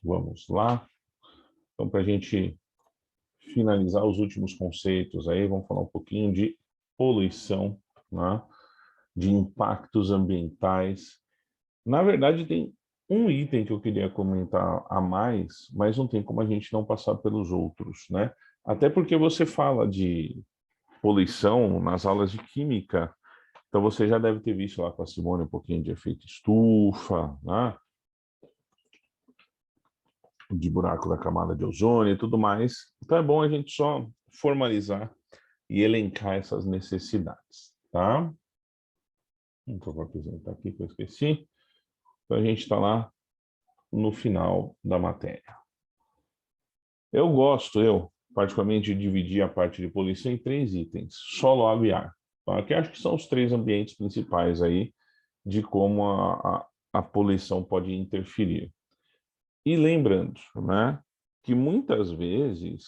Vamos lá. Então, para a gente finalizar os últimos conceitos aí, vamos falar um pouquinho de poluição, né? De impactos ambientais. Na verdade, tem um item que eu queria comentar a mais, mas não tem como a gente não passar pelos outros, né? Até porque você fala de poluição nas aulas de química, então você já deve ter visto lá com a Simone um pouquinho de efeito estufa, né? De buraco da camada de ozônio e tudo mais. Então é bom a gente só formalizar e elencar essas necessidades, tá? Então, vou apresentar aqui que eu esqueci. Então a gente está lá no final da matéria. Eu particularmente, de dividir a parte de poluição em 3 itens: solo, água e ar. Então, aqui acho que são os 3 ambientes principais aí de como a poluição pode interferir. E lembrando, né, que muitas vezes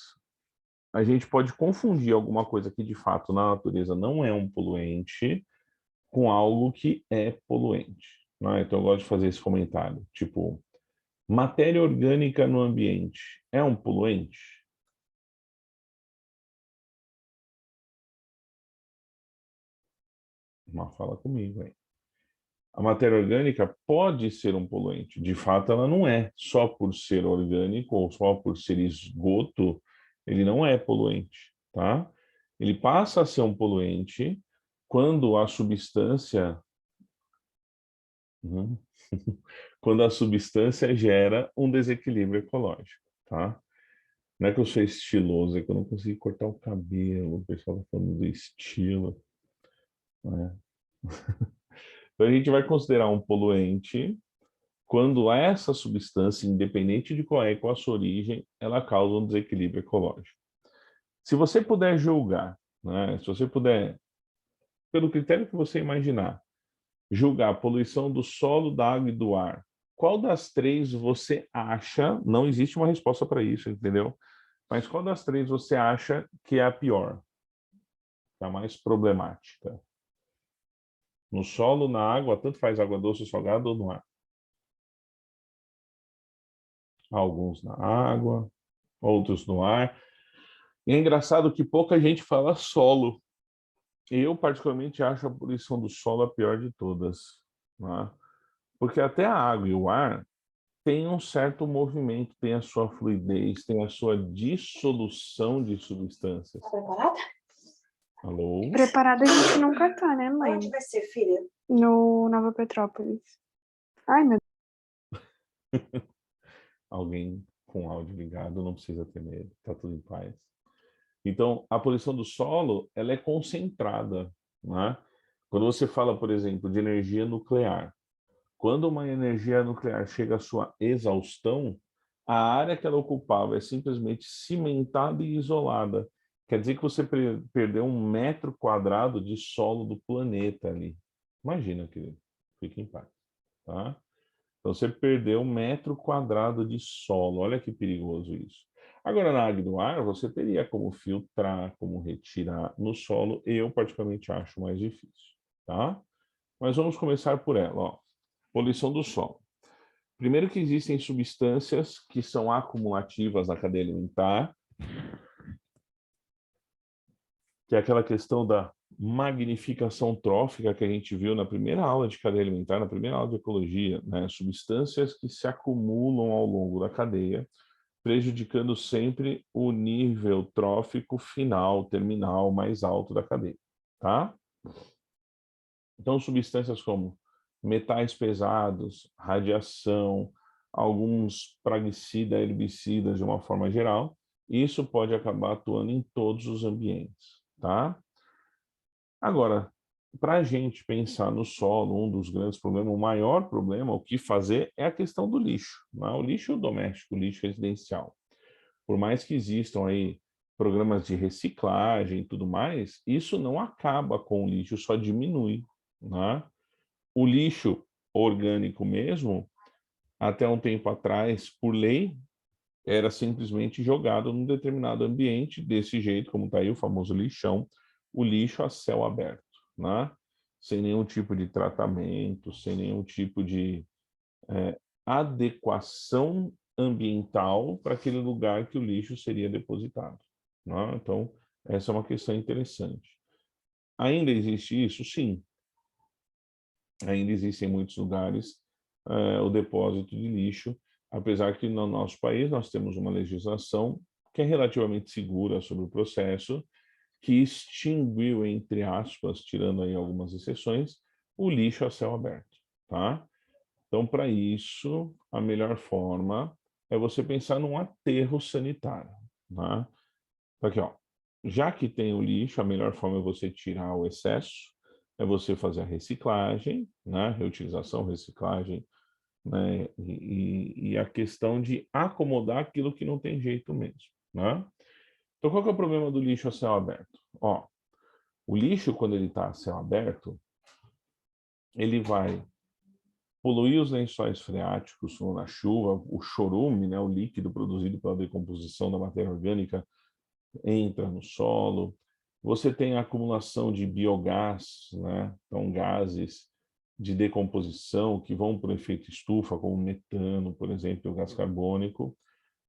a gente pode confundir alguma coisa que de fato na natureza não é um poluente com algo que é poluente, né? Então eu gosto de fazer esse comentário, tipo, matéria orgânica no ambiente é um poluente? Uma fala comigo aí. A matéria orgânica pode ser um poluente. De fato, ela não é. Só por ser orgânico ou só por ser esgoto, ele não é poluente, tá? Ele passa a ser um poluente quando a substância Uhum. Quando a substância gera um desequilíbrio ecológico, tá? Não é que eu sou estiloso, é que eu não consigo cortar o cabelo, o pessoal tá falando do estilo, né? Então a gente vai considerar um poluente quando essa substância, independente de qual é a sua origem, ela causa um desequilíbrio ecológico. Se você puder julgar, né? Se você puder, pelo critério que você imaginar, julgar a poluição do solo, da água e do ar, qual das 3 você acha, não existe uma resposta para isso, entendeu? Mas qual das 3 você acha que é a pior, a mais problemática? No solo, na água, tanto faz água doce ou salgada, ou no ar? Alguns na água, outros no ar. E é engraçado que pouca gente fala solo. Eu, particularmente, acho a poluição do solo a pior de todas, né? Porque até a água e o ar tem um certo movimento, tem a sua fluidez, tem a sua dissolução de substâncias. Tá preparada? Alô? Preparada a gente nunca tá, né, mãe? Onde vai ser, filha? No Nova Petrópolis. Ai, meu Alguém com áudio ligado, não precisa ter medo, tá tudo em paz. Então, a poluição do solo, ela é concentrada, né? Quando você fala, por exemplo, de energia nuclear, quando uma energia nuclear chega à sua exaustão, a área que ela ocupava é simplesmente cimentada e isolada. Quer dizer que você perdeu 1 metro quadrado de solo do planeta ali. Imagina, querido. Fique em paz, tá? Então você perdeu 1 metro quadrado de solo. Olha que perigoso isso. Agora, na água do ar, você teria como filtrar, como retirar. No solo, eu particularmente acho mais difícil, tá? Mas vamos começar por ela, ó. Poluição do solo. Primeiro que existem substâncias que são acumulativas na cadeia alimentar, que é aquela questão da magnificação trófica que a gente viu na primeira aula de cadeia alimentar, na primeira aula de ecologia, né? Substâncias que se acumulam ao longo da cadeia, prejudicando sempre o nível trófico final, terminal, mais alto da cadeia, tá? Então, substâncias como metais pesados, radiação, alguns praguicidas, herbicidas de uma forma geral, isso pode acabar atuando em todos os ambientes, tá? Agora, para a gente pensar no solo, um dos grandes problemas, o maior problema, o que fazer, é a questão do lixo, não é? O lixo doméstico, o lixo residencial. Por mais que existam aí programas de reciclagem e tudo mais, isso não acaba com o lixo, só diminui, né? O lixo orgânico mesmo, até um tempo atrás, por lei, era simplesmente jogado num determinado ambiente, desse jeito, como está aí o famoso lixão, o lixo a céu aberto, né? Sem nenhum tipo de tratamento, sem nenhum tipo de adequação ambiental para aquele lugar que o lixo seria depositado, né? Então, essa é uma questão interessante. Ainda existe isso? Sim. Ainda existem em muitos lugares o depósito de lixo, apesar que no nosso país nós temos uma legislação que é relativamente segura sobre o processo, que extinguiu, entre aspas, tirando aí algumas exceções, o lixo a céu aberto, tá? Então, para isso, a melhor forma é você pensar num aterro sanitário, tá? Então, aqui, ó, já que tem o lixo, a melhor forma é você tirar o excesso, é você fazer a reciclagem, né? Reutilização, reciclagem, né? E a questão de acomodar aquilo que não tem jeito mesmo, né? Então, qual que é o problema do lixo a céu aberto? Ó, o lixo, quando ele está a céu aberto, ele vai poluir os lençóis freáticos na chuva, o chorume, né, o líquido produzido pela decomposição da matéria orgânica, entra no solo. Você tem a acumulação de biogás, né? Então, gases de decomposição que vão para o efeito estufa, como metano, por exemplo, o gás carbônico.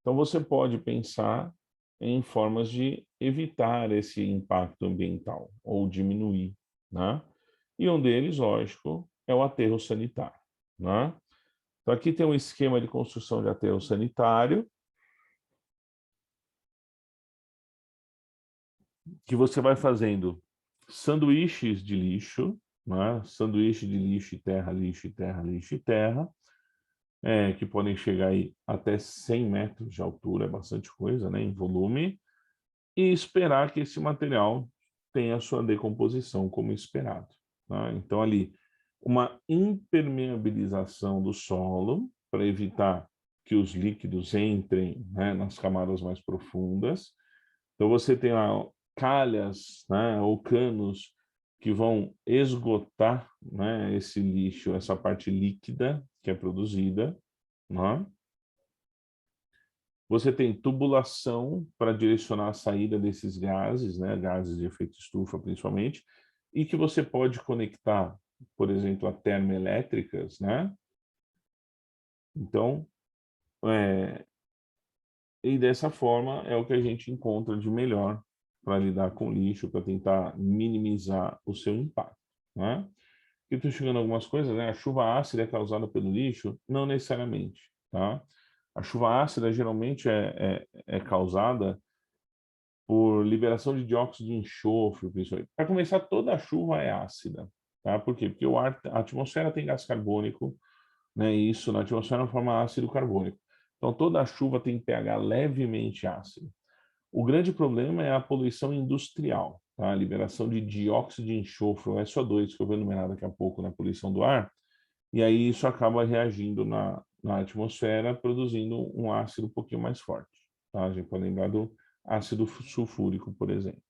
Então, você pode pensar em formas de evitar esse impacto ambiental ou diminuir, né? E um deles, lógico, é o aterro sanitário, né? Então, aqui tem um esquema de construção de aterro sanitário, que você vai fazendo sanduíches de lixo, né? Sanduíche de lixo e terra, lixo e terra, lixo e terra, que podem chegar aí até 100 metros de altura, é bastante coisa, né? Em volume, e esperar que esse material tenha a sua decomposição como esperado, tá? Então, ali, uma impermeabilização do solo para evitar que os líquidos entrem, né, nas camadas mais profundas. Então, você tem lá calhas, né, ou canos que vão esgotar, né, esse lixo, essa parte líquida que é produzida, né? Você tem tubulação para direcionar a saída desses gases, né, gases de efeito estufa principalmente, e que você pode conectar, por exemplo, a termoelétricas, né? Então, e dessa forma é o que a gente encontra de melhor para lidar com lixo, para tentar minimizar o seu impacto, né? E estou chegando algumas coisas, né? A chuva ácida é causada pelo lixo? Não necessariamente, tá? A chuva ácida geralmente é causada por liberação de dióxido de enxofre, principalmente. Para começar, toda a chuva é ácida, tá? Por quê? Porque a atmosfera tem gás carbônico, né? E isso na atmosfera forma ácido carbônico. Então, toda a chuva tem pH levemente ácido. O grande problema é a poluição industrial, tá? A liberação de dióxido de enxofre, o SO2, que eu vou enumerar daqui a pouco na poluição do ar, e aí isso acaba reagindo na atmosfera, produzindo um ácido um pouquinho mais forte, tá? A gente pode lembrar do ácido sulfúrico, por exemplo.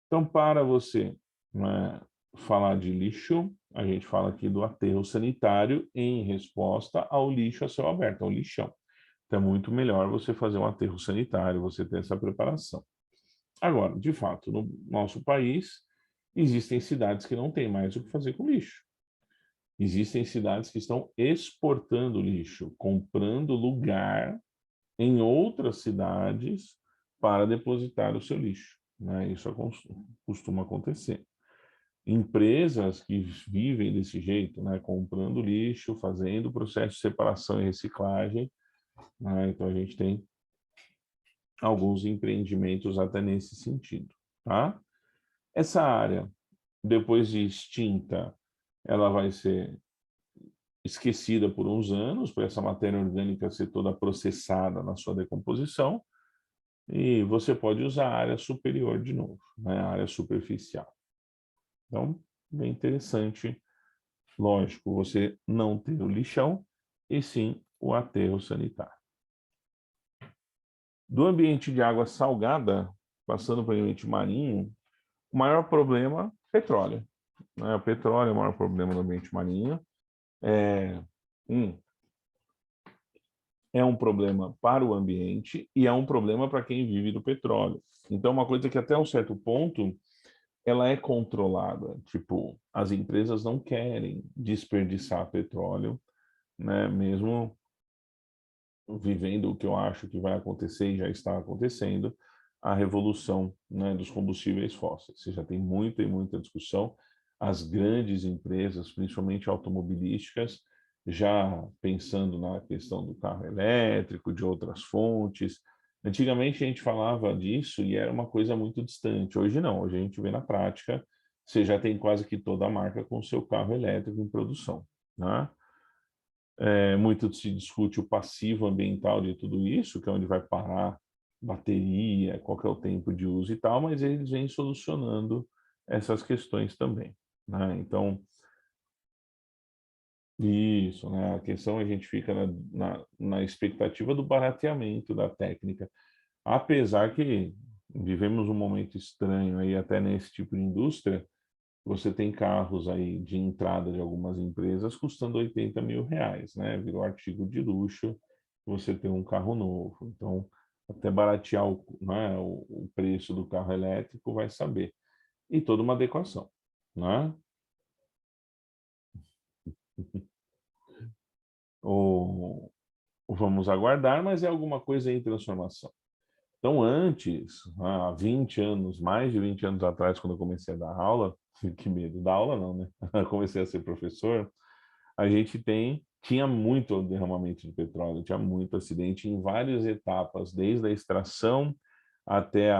Então, para você, né, falar de lixo, a gente fala aqui do aterro sanitário em resposta ao lixo a céu aberto, ao lixão. Então, é muito melhor você fazer um aterro sanitário, você ter essa preparação. Agora, de fato, no nosso país, existem cidades que não têm mais o que fazer com lixo. Existem cidades que estão exportando lixo, comprando lugar em outras cidades para depositar o seu lixo, né? Isso costuma acontecer. Empresas que vivem desse jeito, né? Comprando lixo, fazendo processo de separação e reciclagem, né? Então a gente tem alguns empreendimentos até nesse sentido, tá? Essa área, depois de extinta, ela vai ser esquecida por uns anos, por essa matéria orgânica ser toda processada na sua decomposição, e você pode usar a área superior de novo, né? A área superficial. Então, bem interessante. Lógico, você não ter o lixão, e sim o aterro sanitário. Do ambiente de água salgada, passando para o ambiente marinho, o maior problema é petróleo, né? O petróleo é o maior problema do ambiente marinho. Um, é um problema para o ambiente e é um problema para quem vive do petróleo. Então, uma coisa que até um certo ponto ela é controlada. Tipo, as empresas não querem desperdiçar petróleo, né? Mesmo vivendo o que eu acho que vai acontecer e já está acontecendo, a revolução, né, dos combustíveis fósseis. Você já tem muita e muita discussão. As grandes empresas, principalmente automobilísticas, já pensando na questão do carro elétrico, de outras fontes. Antigamente a gente falava disso e era uma coisa muito distante. Hoje não, hoje a gente vê na prática, você já tem quase que toda a marca com o seu carro elétrico em produção, né? Muito se discute o passivo ambiental de tudo isso, que é onde vai parar bateria, qual que é o tempo de uso e tal, mas eles vêm solucionando essas questões também, né? Então, isso, né? A questão a gente fica na expectativa do barateamento da técnica, apesar que vivemos um momento estranho aí até nesse tipo de indústria. Você tem carros aí de entrada de algumas empresas custando R$ 80.000, né? Virou artigo de luxo você ter um carro novo. Então, até baratear né, o preço do carro elétrico vai saber. E toda uma adequação, né? O, vamos aguardar, mas é alguma coisa em transformação. Então, antes, há 20 anos, mais de 20 anos atrás, quando eu comecei a dar aula, que medo, dar aula não, né? Eu comecei a ser professor, a gente tinha muito derramamento de petróleo, tinha muito acidente em várias etapas, desde a extração até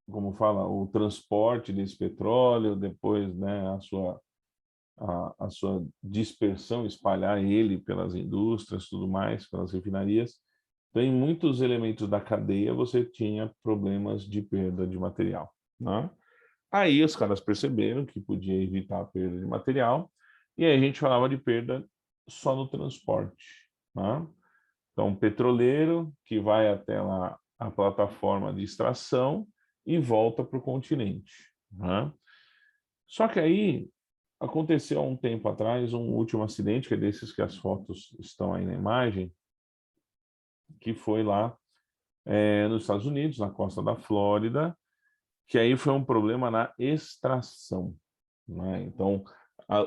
como fala, o transporte desse petróleo, depois, né, a sua dispersão, espalhar ele pelas indústrias, tudo mais, pelas refinarias. Então, em muitos elementos da cadeia, você tinha problemas de perda de material, né? Aí os caras perceberam que podia evitar a perda de material, e aí a gente falava de perda só no transporte, né? Então, petroleiro que vai até lá a plataforma de extração e volta para o continente, né? Só que aí aconteceu há um tempo atrás um último acidente, que é desses que as fotos estão aí na imagem, que foi lá nos Estados Unidos, na costa da Flórida, que aí foi um problema na extração, né? Então,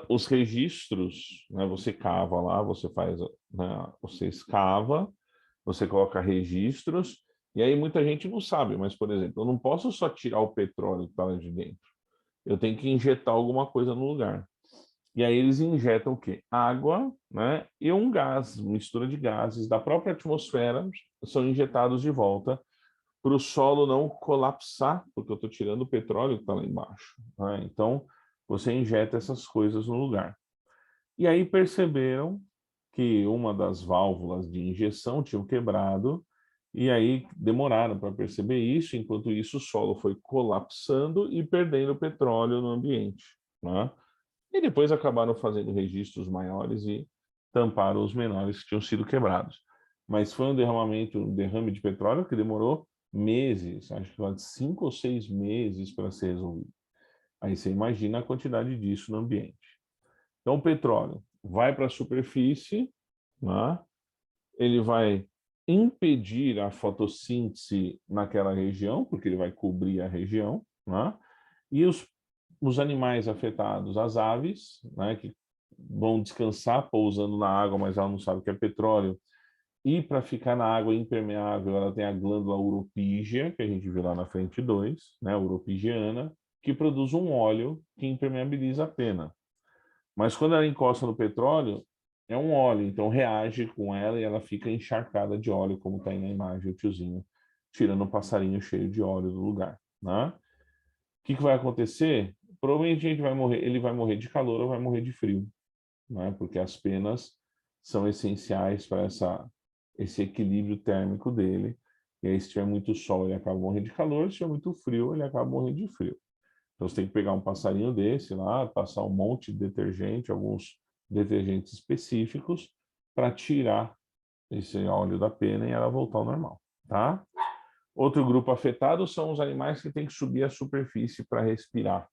os registros, né, você cava lá, você faz, né, você escava, você coloca registros, e aí muita gente não sabe, mas, por exemplo, eu não posso só tirar o petróleo que está lá de dentro, eu tenho que injetar alguma coisa no lugar. E aí eles injetam o quê? Água, né, e um gás, mistura de gases da própria atmosfera, são injetados de volta para o solo não colapsar, porque eu estou tirando o petróleo que está lá embaixo, né? Então, você injeta essas coisas no lugar. E aí perceberam que uma das válvulas de injeção tinha quebrado, e aí demoraram para perceber isso, enquanto isso o solo foi colapsando e perdendo petróleo no ambiente, né? E depois acabaram fazendo registros maiores e tamparam os menores que tinham sido quebrados. Mas foi um derrame de petróleo que demorou meses, acho que de 5 ou 6 meses para ser resolvido. Aí você imagina a quantidade disso no ambiente. Então, o petróleo vai para a superfície, né? Ele vai impedir a fotossíntese naquela região, porque ele vai cobrir a região, né? E os animais afetados, as aves, né, que vão descansar pousando na água, mas ela não sabe que é petróleo. E para ficar na água impermeável, ela tem a glândula uropígea, que a gente viu lá na frente 2, né, uropigiana, que produz um óleo que impermeabiliza a pena. Mas quando ela encosta no petróleo, é um óleo, então reage com ela e ela fica encharcada de óleo, como está aí na imagem, o tiozinho tirando um passarinho cheio de óleo do lugar, né? O que vai acontecer? Provavelmente a gente vai morrer, ele vai morrer de calor ou vai morrer de frio, né? Porque as penas são essenciais para esse equilíbrio térmico dele. E aí, se tiver muito sol, ele acaba morrendo de calor, se tiver muito frio, ele acaba morrendo de frio. Então, você tem que pegar um passarinho desse lá, passar um monte de detergente, alguns detergentes específicos, para tirar esse óleo da pena e ela voltar ao normal, tá? Outro grupo afetado são os animais que têm que subir à superfície para respirar.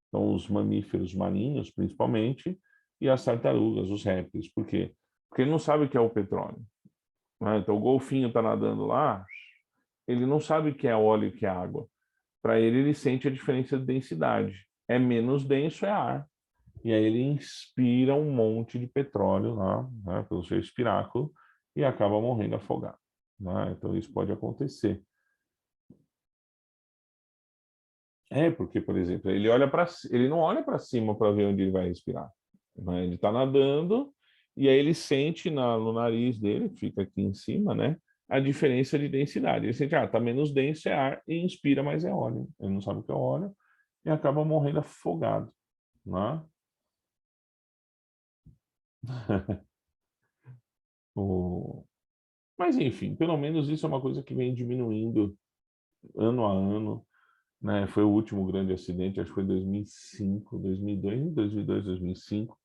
Então, os mamíferos marinhos, principalmente, e as tartarugas, os répteis. Por quê? Porque ele não sabe o que é o petróleo, né? Então, o golfinho está nadando lá, ele não sabe o que é óleo e o que é água. Para ele, ele sente a diferença de densidade. É menos denso, é ar. e aí ele inspira um monte de petróleo lá, né, pelo seu espiráculo, e acaba morrendo afogado, né? Então isso pode acontecer. Porque, por exemplo, ele não olha para cima para ver onde ele vai respirar, né? Ele está nadando e aí ele sente no nariz dele, que fica aqui em cima, né, a diferença de densidade. Ele sente, tá menos denso é ar e inspira mais é óleo. Ele não sabe o que é óleo e acaba morrendo afogado, né? O... Mas, enfim, pelo menos isso é uma coisa que vem diminuindo ano a ano, né? Foi o último grande acidente, acho que foi em 2005, 2002, 2002, 2005.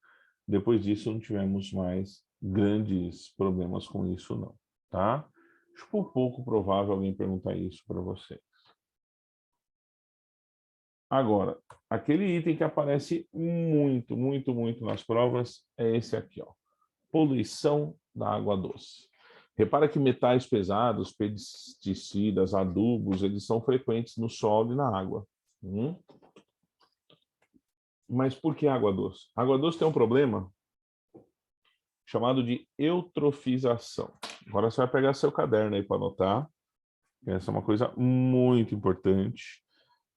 Depois disso, não tivemos mais grandes problemas com isso, não, tá? Acho pouco provável alguém perguntar isso para você. Agora, aquele item que aparece muito, muito, muito nas provas é esse aqui, ó. Poluição da água doce. Repara que metais pesados, pesticidas, adubos, eles são frequentes no solo e na água. Mas por que água doce? A água doce tem um problema chamado de eutrofização. Agora você vai pegar seu caderno aí para anotar. Essa é uma coisa muito importante.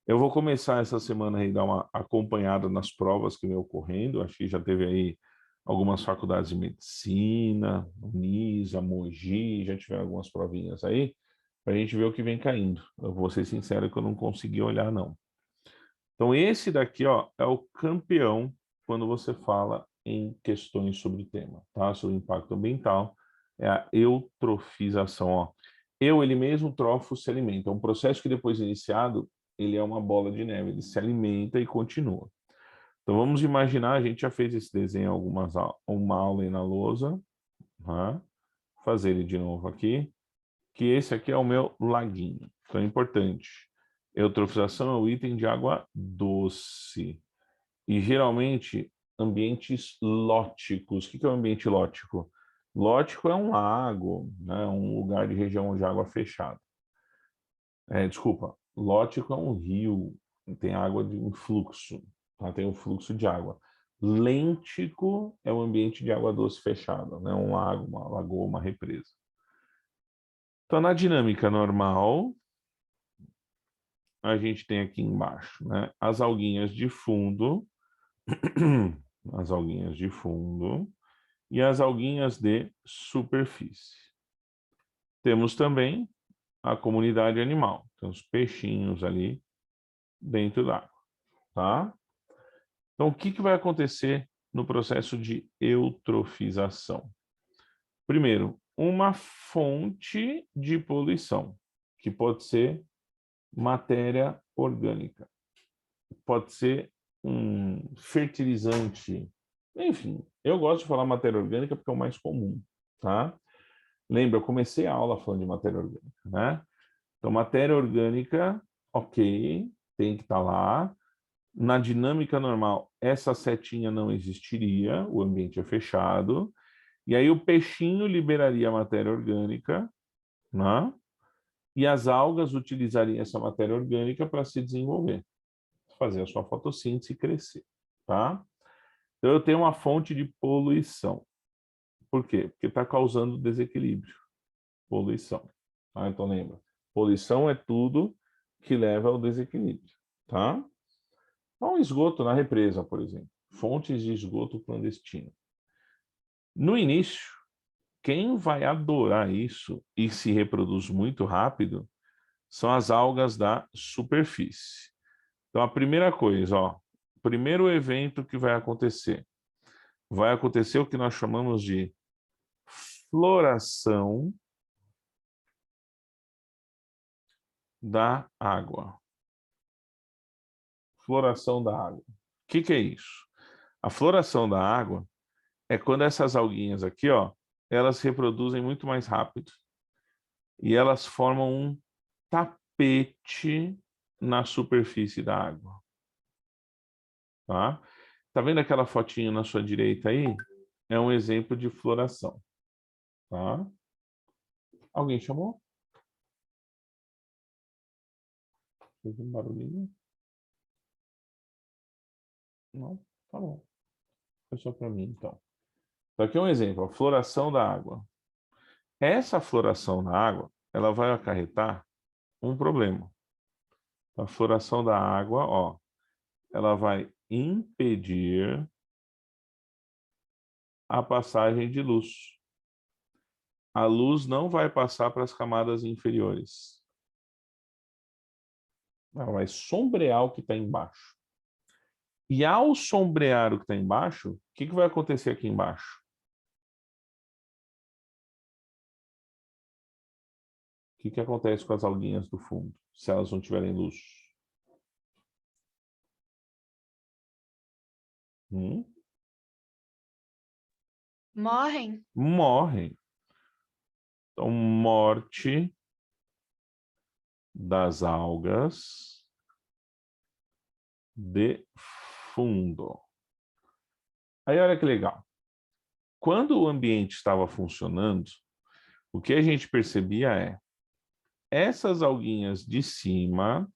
Eu vou começar essa semana aí a dar uma acompanhada nas provas que vem ocorrendo. Acho que já teve aí algumas faculdades de medicina, Unisa, Mogi, já tiveram algumas provinhas aí, para a gente ver o que vem caindo. Eu vou ser sincero que eu não consegui olhar, não. Então, esse daqui, ó, é o campeão quando você fala em questões sobre o tema, tá? Sobre o impacto ambiental, é a eutrofização, ó. Ele mesmo, trofo, se alimenta. É um processo que depois iniciado, ele é uma bola de neve, ele se alimenta e continua. Então, vamos imaginar, a gente já fez esse desenho uma aula aí na lousa, né? Fazer ele de novo aqui, que esse aqui é o meu laguinho. Então, é importante. Eutrofização é o item de água doce. E, geralmente, ambientes lóticos. O que é um ambiente lótico? Lótico é um lago, né? Um lugar de região de água fechada. Desculpa, lótico é um rio, tem água de um fluxo, tá? Tem um fluxo de água. Lêntico é um ambiente de água doce fechada, né? Um lago, uma lagoa, uma represa. Então, na dinâmica normal, a gente tem aqui embaixo, né, as alguinhas de fundo, as alguinhas de fundo e as alguinhas de superfície. Temos também a comunidade animal, tem os peixinhos ali dentro d'água, tá? Então, o que vai acontecer no processo de eutrofização? Primeiro, uma fonte de poluição, que pode ser matéria orgânica, pode ser um fertilizante, enfim, eu gosto de falar matéria orgânica porque é o mais comum, tá? Lembra, eu comecei a aula falando de matéria orgânica, né? Então, matéria orgânica, ok, tem que estar lá. Na dinâmica normal, essa setinha não existiria, o ambiente é fechado, e aí o peixinho liberaria a matéria orgânica, né? E as algas utilizariam essa matéria orgânica para se desenvolver, fazer a sua fotossíntese e crescer, tá? Então eu tenho uma fonte de poluição. Por quê? Porque está causando desequilíbrio, poluição. Tá? Então lembra, poluição é tudo que leva ao desequilíbrio, tá? Então esgoto na represa, por exemplo, fontes de esgoto clandestino. No início, quem vai adorar isso e se reproduz muito rápido são as algas da superfície. Então, a primeira coisa, ó, primeiro evento que vai acontecer o que nós chamamos de floração da água. Floração da água. O que é isso? A floração da água é quando essas alguinhas aqui, ó, elas se reproduzem muito mais rápido e elas formam um tapete na superfície da água. Tá? Tá vendo aquela fotinha na sua direita aí? É um exemplo de floração. Tá? Alguém chamou? Fez um barulhinho? Não? Tá bom. Foi só para mim, então. Então, aqui é um exemplo, a floração da água. Essa floração na água, ela vai acarretar um problema. A floração da água, ó, ela vai impedir a passagem de luz. A luz não vai passar para as camadas inferiores. Ela vai sombrear o que está embaixo. E ao sombrear o que está embaixo, o que vai acontecer aqui embaixo? O que acontece com as alguinhas do fundo, se elas não tiverem luz? Morrem? Morrem. Então, morte das algas de fundo. Aí, olha que legal. Quando o ambiente estava funcionando, o que a gente percebia é essas alguinhas de cima,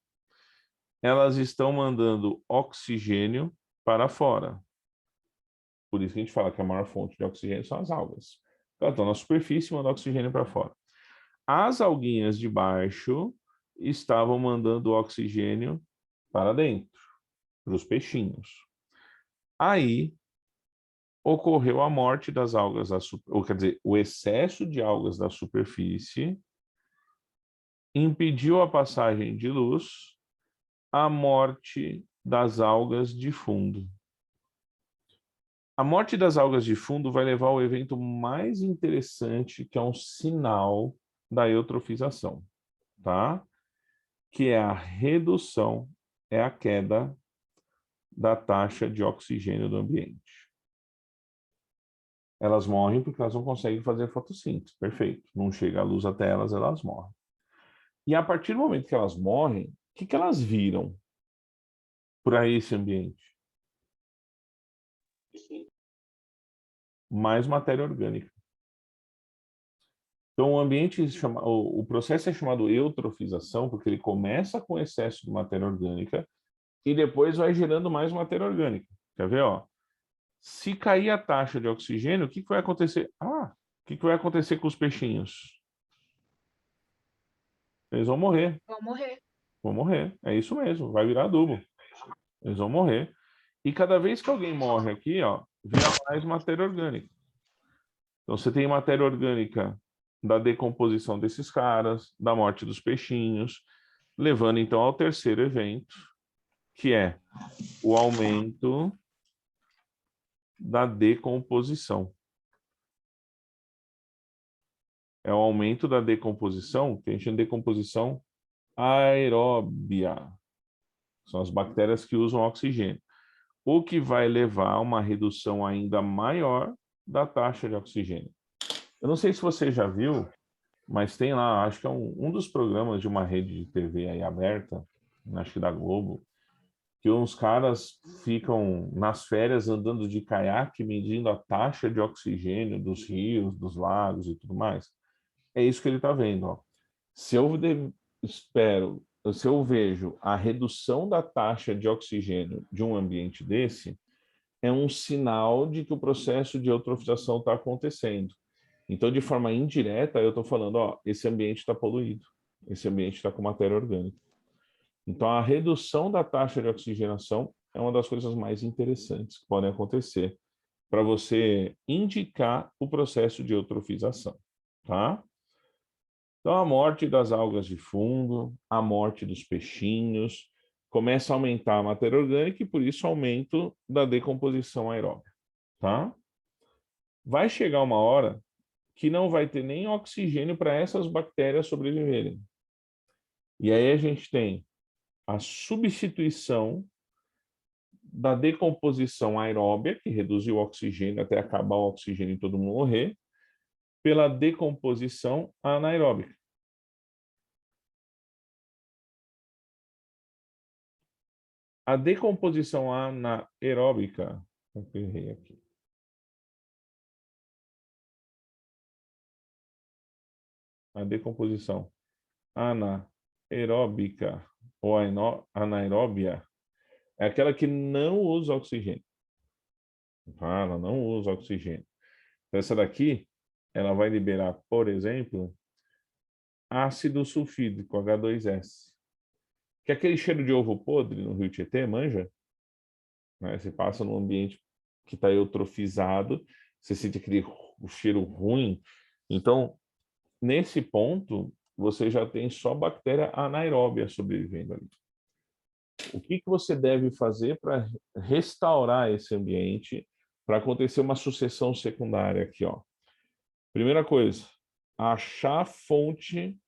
elas estão mandando oxigênio para fora. Por isso que a gente fala que a maior fonte de oxigênio são as algas. Elas estão na superfície e mandam oxigênio para fora. As alguinhas de baixo estavam mandando oxigênio para dentro, para os peixinhos. Aí ocorreu a morte das algas, ou quer dizer, o excesso de algas da superfície impediu a passagem de luz, a morte das algas de fundo. A morte das algas de fundo vai levar ao evento mais interessante, que é um sinal da eutrofização, tá? Que é a redução, é a queda da taxa de oxigênio do ambiente. Elas morrem porque elas não conseguem fazer fotossíntese, perfeito. Não chega a luz até elas, elas morrem. E a partir do momento que elas morrem, o que elas viram para esse ambiente? Mais matéria orgânica. Então, o processo é chamado eutrofização, porque ele começa com excesso de matéria orgânica e depois vai gerando mais matéria orgânica. Quer ver, ó? Se cair a taxa de oxigênio, o que vai acontecer? O que vai acontecer com os peixinhos? Eles vão morrer. Vão morrer. Vão morrer. É isso mesmo, vai virar adubo. Eles vão morrer. E cada vez que alguém morre aqui, ó, vira mais matéria orgânica. Então, você tem matéria orgânica da decomposição desses caras, da morte dos peixinhos, levando então ao terceiro evento, que é o aumento da decomposição. É o aumento da decomposição, que a gente chama de decomposição aeróbia. São as bactérias que usam oxigênio. O que vai levar a uma redução ainda maior da taxa de oxigênio. Eu não sei se você já viu, mas tem lá, acho que é um dos programas de uma rede de TV aí aberta, acho que da Globo, que uns caras ficam nas férias andando de caiaque, medindo a taxa de oxigênio dos rios, dos lagos e tudo mais. É isso que ele está vendo. Ó. Se eu se eu vejo a redução da taxa de oxigênio de um ambiente desse, é um sinal de que o processo de eutrofização está acontecendo. Então, de forma indireta, eu estou falando, ó, esse ambiente está poluído, esse ambiente está com matéria orgânica. Então, a redução da taxa de oxigenação é uma das coisas mais interessantes que podem acontecer para você indicar o processo de eutrofização, tá? Então, a morte das algas de fundo, a morte dos peixinhos, começa a aumentar a matéria orgânica e, por isso, aumento da decomposição aeróbica, tá? Vai chegar uma hora que não vai ter nem oxigênio para essas bactérias sobreviverem. E aí a gente tem a substituição da decomposição aeróbia, que reduz o oxigênio até acabar o oxigênio e todo mundo morrer, pela decomposição anaeróbica. A decomposição anaeróbica, eu errei aqui. A decomposição anaeróbica ou anaeróbia é aquela que não usa oxigênio. tá? Ela não usa oxigênio. Então, essa daqui, ela vai liberar, por exemplo, ácido sulfídrico, H2S. Que é aquele cheiro de ovo podre no Rio Tietê, manja? Né? Você passa num ambiente que está eutrofizado, você sente aquele o cheiro ruim. Então, nesse ponto, você já tem só bactéria anaeróbia sobrevivendo ali. O que você deve fazer para restaurar esse ambiente, para acontecer uma sucessão secundária aqui, ó? Primeira coisa, achar a fonte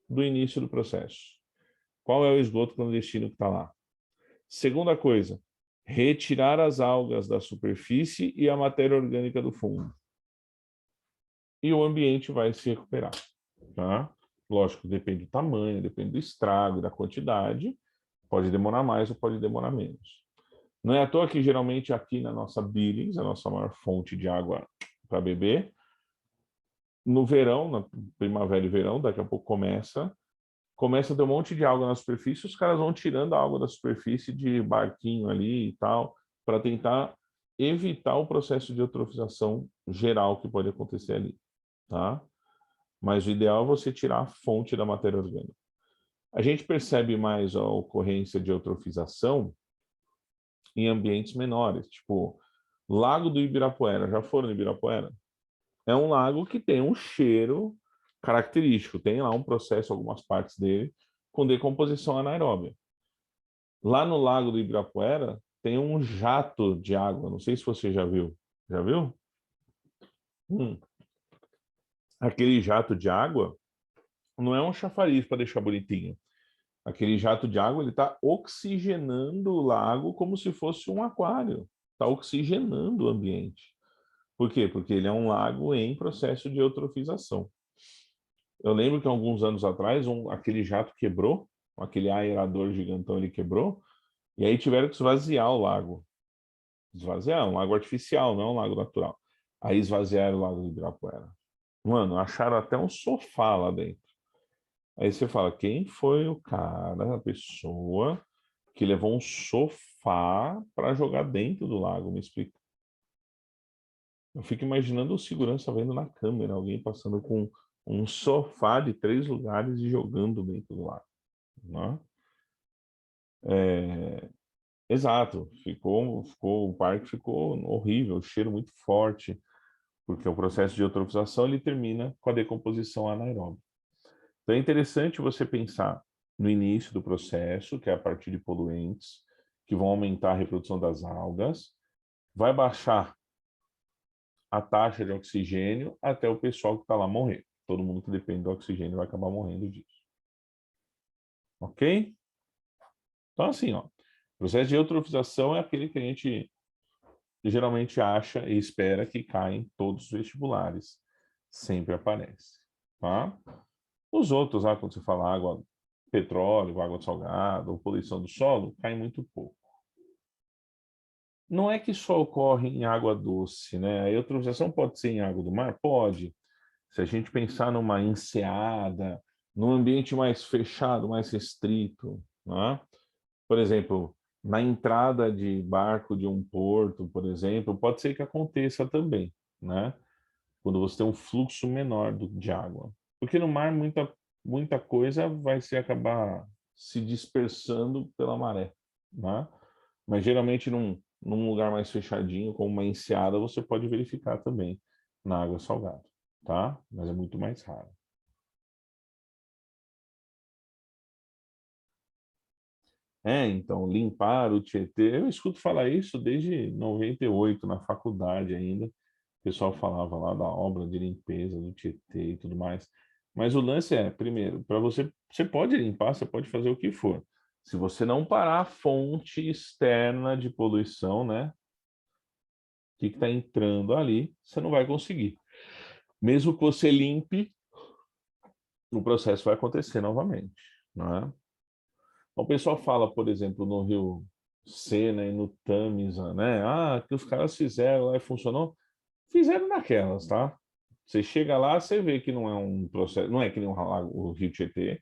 do início do processo. Qual é o esgoto clandestino que está lá? Segunda coisa, retirar as algas da superfície e a matéria orgânica do fundo. E o ambiente vai se recuperar, tá? Lógico, depende do tamanho, depende do estrago, da quantidade. Pode demorar mais ou pode demorar menos. Não é à toa que geralmente aqui na nossa Billings, a nossa maior fonte de água para beber, no verão, na primavera e verão, daqui a pouco começa a ter um monte de água na superfície, os caras vão tirando a água da superfície de barquinho ali e tal, para tentar evitar o processo de eutrofização geral que pode acontecer ali, tá? Mas o ideal é você tirar a fonte da matéria orgânica. A gente percebe mais a ocorrência de eutrofização em ambientes menores, tipo Lago do Ibirapuera. Já foram no Ibirapuera? É um lago que tem um cheiro característico, tem lá um processo, algumas partes dele, com decomposição anaeróbia. Lá no Lago do Ibirapuera tem um jato de água, não sei se você já viu. Já viu? Aquele jato de água não é um chafariz para deixar bonitinho. Aquele jato de água ele está oxigenando o lago como se fosse um aquário. Está oxigenando o ambiente. Por quê? Porque ele é um lago em processo de eutrofização. Eu lembro que alguns anos atrás aquele jato quebrou, aquele aerador gigantão ele quebrou, e aí tiveram que esvaziar o lago. Esvaziar, um lago artificial, não é um lago natural. Aí esvaziaram o lago do Ibirapuera. Mano, acharam até um sofá lá dentro. Aí você fala, quem foi o cara, a pessoa que levou um sofá para jogar dentro do lago? Me explica. Eu fico imaginando o segurança vendo na câmera alguém passando com um sofá de 3 lugares e jogando dentro do lago, né? Exato, o parque ficou horrível, cheiro muito forte, porque o processo de eutrofização ele termina com a decomposição anaeróbica. Então é interessante você pensar no início do processo, que é a partir de poluentes, que vão aumentar a reprodução das algas, vai baixar a taxa de oxigênio até o pessoal que está lá morrer. Todo mundo que depende do oxigênio vai acabar morrendo disso. Ok? Então, assim, ó, o processo de eutrofização é aquele que a gente geralmente acha e espera que caia em todos os vestibulares. Sempre aparece. Tá? Os outros, quando você fala água, petróleo, água salgada ou poluição do solo, cai muito pouco. Não é que só ocorre em água doce, né? A eutrofização pode ser em água do mar? Pode. Se a gente pensar numa enseada, num ambiente mais fechado, mais restrito, né? Por exemplo, na entrada de barco de um porto, por exemplo, pode ser que aconteça também, né? Quando você tem um fluxo menor de água. Porque no mar muita coisa vai se acabar se dispersando pela maré, né? Mas geralmente num lugar mais fechadinho, como uma enseada, você pode verificar também na água salgada, tá? Mas é muito mais raro. Então, limpar o Tietê, eu escuto falar isso desde 98, na faculdade ainda. O pessoal falava lá da obra de limpeza do Tietê e tudo mais. Mas o lance é, primeiro, para você pode limpar, você pode fazer o que for. Se você não parar a fonte externa de poluição, né? O que está entrando ali, você não vai conseguir. Mesmo que você limpe, o processo vai acontecer novamente, não é? O pessoal fala, por exemplo, no Rio Sena e no Tamisa, né? Que os caras fizeram lá e funcionou. Fizeram naquelas, tá? Você chega lá, você vê que não é um processo, não é que nem o Rio Tietê,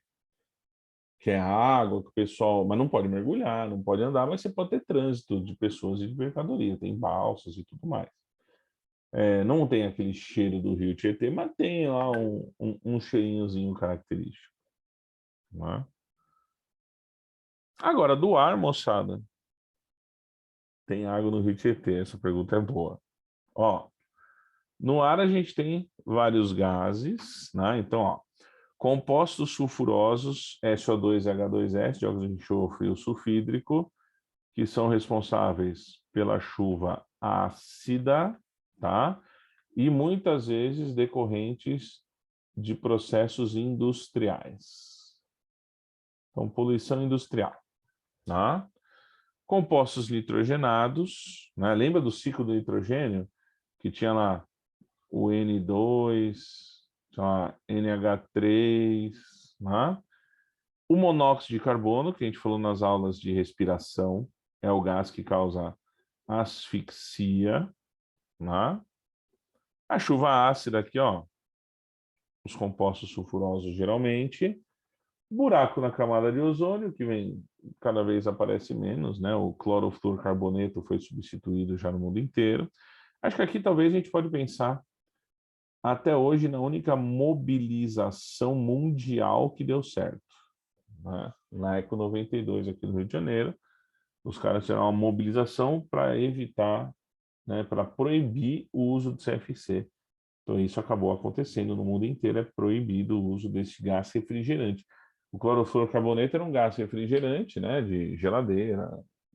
que é água, que o pessoal... Mas não pode mergulhar, não pode andar, mas você pode ter trânsito de pessoas e de mercadoria, tem balsas e tudo mais. Não tem aquele cheiro do rio Tietê, mas tem lá um cheirinhozinho característico. Não é? Agora, do ar, moçada, tem água no rio Tietê? Essa pergunta é boa. Ó, no ar a gente tem vários gases, né? Então, ó, compostos sulfurosos, SO2 e H2S, dióxido de enxofre e o sulfídrico, que são responsáveis pela chuva ácida, tá? E muitas vezes decorrentes de processos industriais. Então, poluição industrial, tá? Compostos nitrogenados, né? Lembra do ciclo do nitrogênio? Que tinha lá o N2, tinha lá NH3, né? O monóxido de carbono, que a gente falou nas aulas de respiração, é o gás que causa asfixia, né? A chuva ácida aqui, ó, os compostos sulfurosos geralmente, buraco na camada de ozônio, que vem cada vez aparece menos, né? O clorofluorcarboneto foi substituído já no mundo inteiro. Acho que aqui talvez a gente pode pensar até hoje na única mobilização mundial que deu certo, né? Na Eco 92 aqui no Rio de Janeiro, os caras fizeram uma mobilização para evitar, né, para proibir o uso de CFC. Então, isso acabou acontecendo no mundo inteiro, é proibido o uso desse gás refrigerante. O clorofluorcarboneto era um gás refrigerante, né, de geladeira,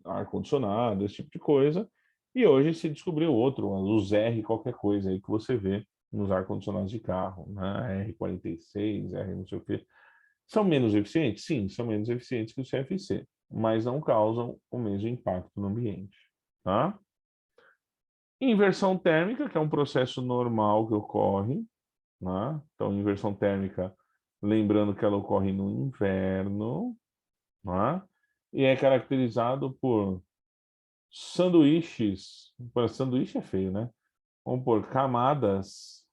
ar-condicionado, esse tipo de coisa, e hoje se descobriu outro, a luz R qualquer coisa aí que você vê nos ar-condicionados de carro, né, R46, R não sei o quê. São menos eficientes? Sim, são menos eficientes que o CFC, mas não causam o mesmo impacto no ambiente, tá? Inversão térmica, que é um processo normal que ocorre, né? Então, inversão térmica, lembrando que ela ocorre no inverno, né? E é caracterizado por sanduíches, para sanduíche é feio, né? Vamos por camadas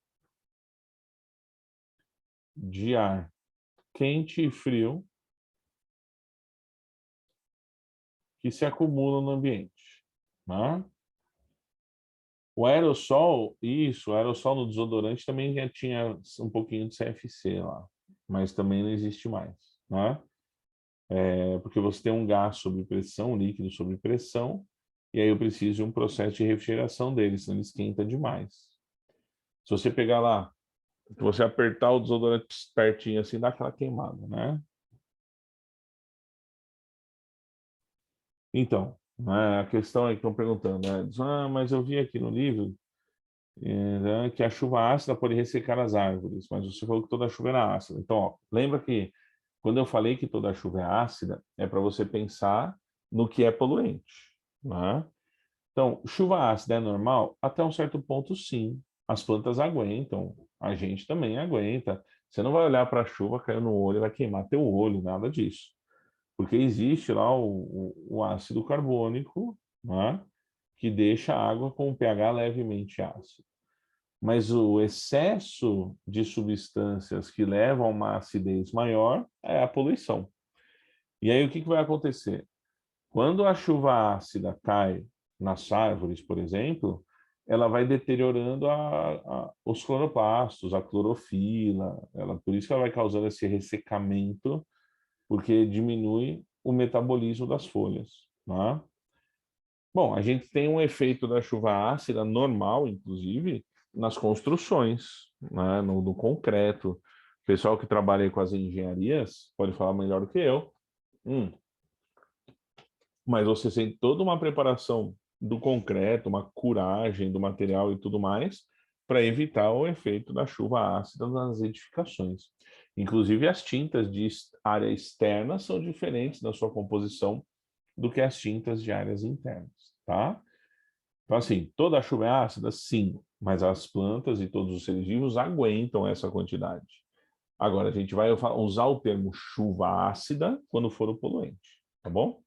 de ar quente e frio que se acumulam no ambiente, né? O aerossol, isso, o aerossol no desodorante também já tinha um pouquinho de CFC lá, mas também não existe mais, né? Porque você tem um gás sob pressão, um líquido sob pressão, e aí eu preciso de um processo de refrigeração dele, senão ele esquenta demais. Se você pegar lá, se você apertar o desodorante pertinho assim, dá aquela queimada, né? Então, né, a questão é que estão perguntando, né? Mas eu vi aqui no livro né, que a chuva ácida pode ressecar as árvores, mas você falou que toda chuva era ácida. Então, ó, lembra que quando eu falei que toda chuva é ácida, é para você pensar no que é poluente, né? Então, chuva ácida é normal? Até um certo ponto, sim. As plantas aguentam, a gente também aguenta. Você não vai olhar para a chuva, cair no olho e vai queimar teu olho, nada disso. Porque existe lá o ácido carbônico, né, que deixa a água com um pH levemente ácido. Mas o excesso de substâncias que levam a uma acidez maior é a poluição. E aí o que vai acontecer? Quando a chuva ácida cai nas árvores, por exemplo, ela vai deteriorando os cloroplastos, a clorofila, por isso que ela vai causando esse ressecamento, porque diminui o metabolismo das folhas, né? Bom, a gente tem um efeito da chuva ácida normal, inclusive, nas construções, né? No concreto. O pessoal que trabalha com as engenharias pode falar melhor do que eu. Mas você tem toda uma preparação do concreto, uma curagem do material e tudo mais, para evitar o efeito da chuva ácida nas edificações. Inclusive, as tintas de área externa são diferentes na sua composição do que as tintas de áreas internas, tá? Então, assim, toda a chuva é ácida? Sim, mas as plantas e todos os seres vivos aguentam essa quantidade. Agora, a gente vai usar o termo chuva ácida quando for o poluente, tá bom?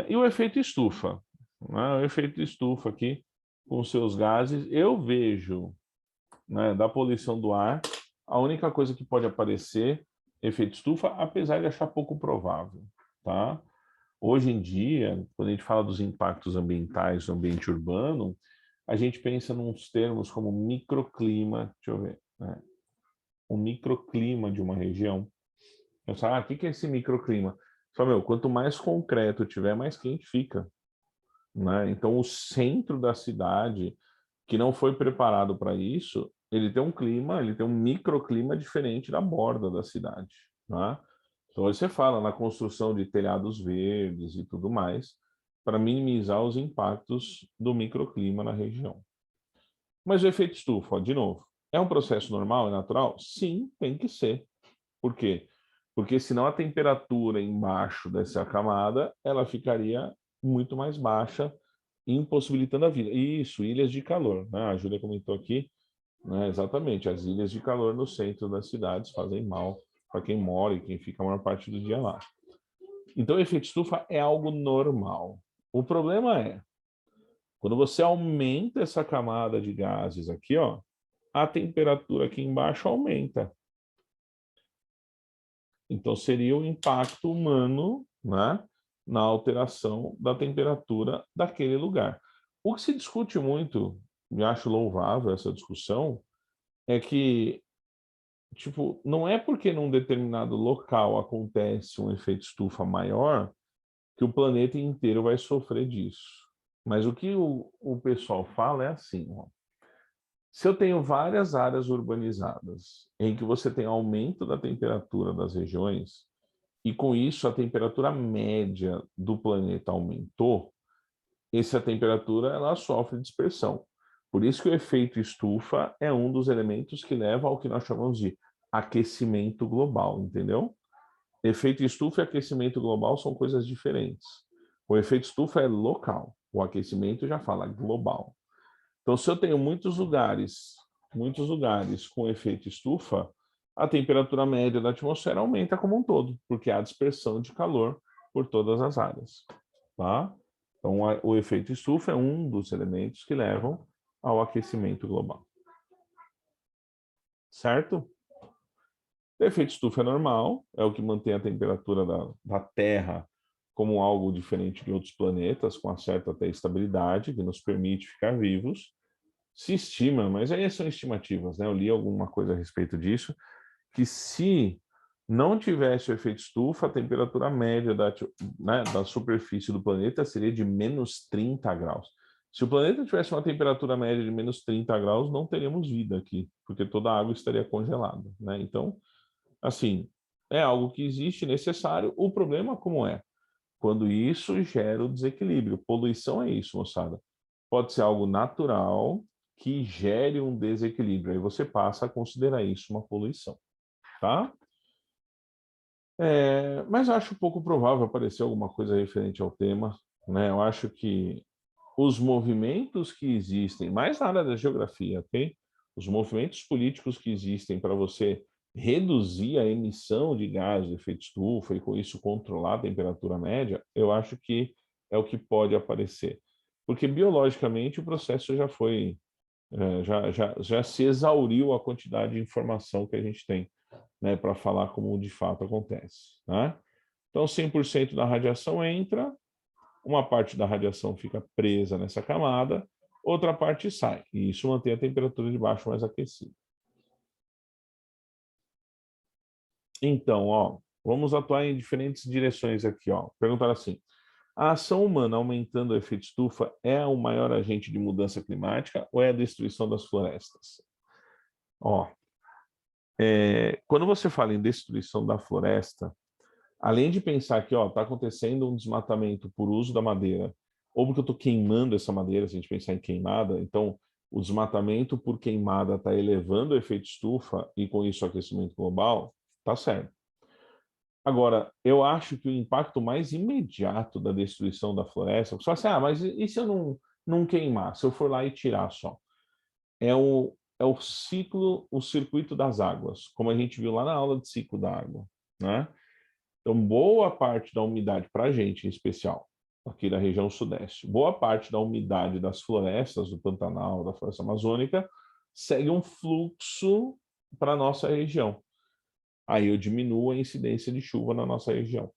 E o efeito estufa, né? O efeito estufa aqui, com seus gases, eu vejo, né, da poluição do ar, a única coisa que pode aparecer efeito estufa, apesar de achar pouco provável, tá? Hoje em dia, quando a gente fala dos impactos ambientais no ambiente urbano, a gente pensa nos termos como microclima, deixa eu ver, né? O microclima de uma região. Eu falo, o que é esse microclima? Só, quanto mais concreto tiver, mais quente fica, né? Então, o centro da cidade, que não foi preparado para isso, ele tem um clima, ele tem um microclima diferente da borda da cidade, né? Então, você fala na construção de telhados verdes e tudo mais, para minimizar os impactos do microclima na região. Mas o efeito estufa, ó, de novo, é um processo normal e natural? Sim, tem que ser. Por quê? Porque senão a temperatura embaixo dessa camada, ela ficaria muito mais baixa, impossibilitando a vida. Isso, ilhas de calor, né? A Júlia comentou aqui, né? Exatamente, as ilhas de calor no centro das cidades fazem mal para quem mora e quem fica a maior parte do dia lá. Então, o efeito estufa é algo normal. O problema é, quando você aumenta essa camada de gases aqui, ó, a temperatura aqui embaixo aumenta. Então, seria o impacto humano, né, na alteração da temperatura daquele lugar. O que se discute muito, e acho louvável essa discussão, é que, tipo, não é porque num determinado local acontece um efeito estufa maior que o planeta inteiro vai sofrer disso. Mas o que o pessoal fala é assim, ó, se eu tenho várias áreas urbanizadas em que você tem aumento da temperatura das regiões, e com isso a temperatura média do planeta aumentou, essa temperatura ela sofre dispersão. Por isso que o efeito estufa é um dos elementos que leva ao que nós chamamos de aquecimento global, entendeu? Efeito estufa e aquecimento global são coisas diferentes. O efeito estufa é local, o aquecimento já fala global. Então, se eu tenho muitos lugares com efeito estufa, a temperatura média da atmosfera aumenta como um todo, porque há dispersão de calor por todas as áreas, tá? Então, o efeito estufa é um dos elementos que levam ao aquecimento global. Certo? O efeito estufa é normal, é o que mantém a temperatura da Terra como algo diferente de outros planetas, com uma certa até estabilidade, que nos permite ficar vivos. Se estima, mas aí são estimativas, né? Eu li alguma coisa a respeito disso, que se não tivesse o efeito estufa, a temperatura média da superfície do planeta seria de menos 30 graus. Se o planeta tivesse uma temperatura média de menos 30 graus, não teríamos vida aqui, porque toda a água estaria congelada, né? Então, assim, é algo que existe, necessário. O problema como é? Quando isso gera o desequilíbrio. Poluição é isso, moçada. Pode ser algo natural que gere um desequilíbrio. Aí você passa a considerar isso uma poluição, tá? Mas eu acho pouco provável aparecer alguma coisa referente ao tema, né? Eu acho que os movimentos que existem, mais na área da geografia, ok? Os movimentos políticos que existem para você reduzir a emissão de gases de efeito estufa e com isso controlar a temperatura média, eu acho que é o que pode aparecer. Porque biologicamente o processo já foi, já se exauriu a quantidade de informação que a gente tem, né, para falar como de fato acontece, né? Então 100% da radiação entra, uma parte da radiação fica presa nessa camada, outra parte sai, e isso mantém a temperatura de baixo mais aquecida. Então, ó, vamos atuar em diferentes direções aqui, ó. Perguntaram assim: a ação humana aumentando o efeito estufa é o maior agente de mudança climática ou é a destruição das florestas? Ó, quando você fala em destruição da floresta, além de pensar que está acontecendo um desmatamento por uso da madeira, ou porque eu estou queimando essa madeira, se a gente pensar em queimada, então o desmatamento por queimada está elevando o efeito estufa e com isso o aquecimento global, tá certo. Agora, eu acho que o impacto mais imediato da destruição da floresta, só assim, mas e se eu não queimar, se eu for lá e tirar só? É o ciclo, o circuito das águas, como a gente viu lá na aula de ciclo da água, né? Então, boa parte da umidade, para a gente em especial, aqui da região sudeste, boa parte da umidade das florestas, do Pantanal, da floresta amazônica, segue um fluxo para a nossa região. Aí eu diminuo a incidência de chuva na nossa região.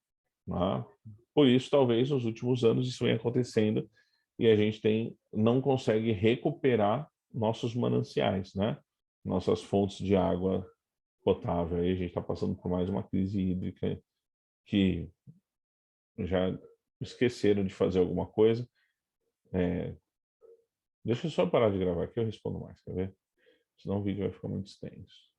Tá? Por isso, talvez, nos últimos anos isso venha acontecendo e a gente não consegue recuperar nossos mananciais, né? Nossas fontes de água potável. Aí a gente está passando por mais uma crise hídrica que já esqueceram de fazer alguma coisa. Deixa eu só parar de gravar aqui, eu respondo mais, quer ver? Senão o vídeo vai ficar muito extenso.